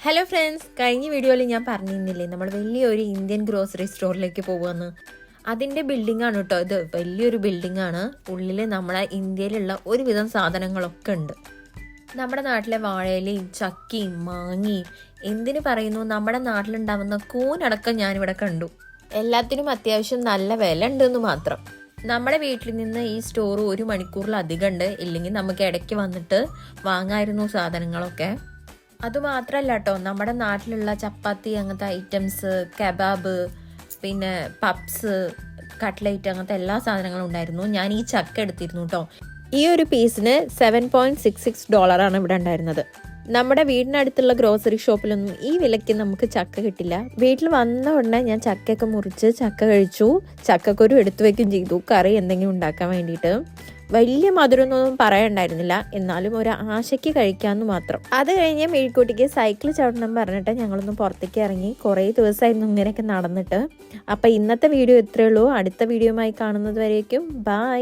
Hello friends, കഴിഞ്ഞ വീഡിയോയിൽ ഞാൻ പറഞ്ഞിരുന്നില്ലേ നമ്മൾ വലിയൊരു ഇന്ത്യൻ ഗ്രോസറി സ്റ്റോറിലേക്ക് പോകുമെന്ന്. അതിൻ്റെ ബിൽഡിംഗ് ആണ് കേട്ടോ ഇത്. വലിയൊരു ബിൽഡിംഗ് ആണ്. ഉള്ളിൽ നമ്മളെ ഇന്ത്യയിലുള്ള ഒരുവിധം സാധനങ്ങളൊക്കെ ഉണ്ട്. നമ്മുടെ നാട്ടിലെ വാഴയിലയും ചക്കയും മാങ്ങയും എന്തിനു പറയുന്നു, നമ്മുടെ നാട്ടിലുണ്ടാവുന്ന കൂനടക്കം ഞാനിവിടെ കണ്ടു. എല്ലാത്തിനും അത്യാവശ്യം നല്ല വില ഉണ്ടെന്ന് മാത്രം. നമ്മുടെ വീട്ടിൽ നിന്ന് ഈ സ്റ്റോർ 1 മണിക്കൂറിലധികം ഉണ്ട്. ഇല്ലെങ്കിൽ നമുക്ക് ഇടയ്ക്ക് വന്നിട്ട് വാങ്ങായിരുന്നു സാധനങ്ങളൊക്കെ. അതുമാത്രമല്ല കേട്ടോ, നമ്മുടെ നാട്ടിലുള്ള ചപ്പാത്തി അങ്ങനത്തെ ഐറ്റംസ്, കബാബ്, പിന്നെ പപ്സ്, കട്ട്ലേറ്റ് അങ്ങനത്തെ എല്ലാ സാധനങ്ങളും ഉണ്ടായിരുന്നു. ഞാൻ ഈ ചക്ക എടുത്തിരുന്നു കേട്ടോ. ഈ ഒരു പീസിന് $7.66 ഇവിടെ ഉണ്ടായിരുന്നത്. നമ്മുടെ വീടിനടുത്തുള്ള ഗ്രോസറി ഷോപ്പിലൊന്നും ഈ വിലയ്ക്ക് നമുക്ക് ചക്ക കിട്ടില്ല. വീട്ടിൽ വന്ന ഉടനെ ഞാൻ ചക്കയൊക്കെ മുറിച്ച് ചക്ക കഴിച്ചു. ചക്കക്കൊരു എടുത്തു വയ്ക്കുകയും ചെയ്തു, കറി എന്തെങ്കിലും ഉണ്ടാക്കാൻ വേണ്ടിയിട്ട്. വലിയ മധുരമൊന്നും പറയണ്ടായിരുന്നില്ല, എന്നാലും ഒരു ആശയ്ക്ക് കഴിക്കാമെന്ന് മാത്രം. അത് കഴിഞ്ഞ് മേഴ്ക്കുട്ടിക്ക് സൈക്കിൾ ചവിട്ടണം പറഞ്ഞിട്ട് ഞങ്ങളൊന്ന് പുറത്തേക്ക് ഇറങ്ങി. കുറേ ദിവസമായിരുന്നു ഇങ്ങനെയൊക്കെ നടന്നിട്ട്. അപ്പം ഇന്നത്തെ വീഡിയോ ഇത്രയേ ഉള്ളൂ. അടുത്ത വീഡിയോയുമായി കാണുന്നത് വരേക്കും ബായ്.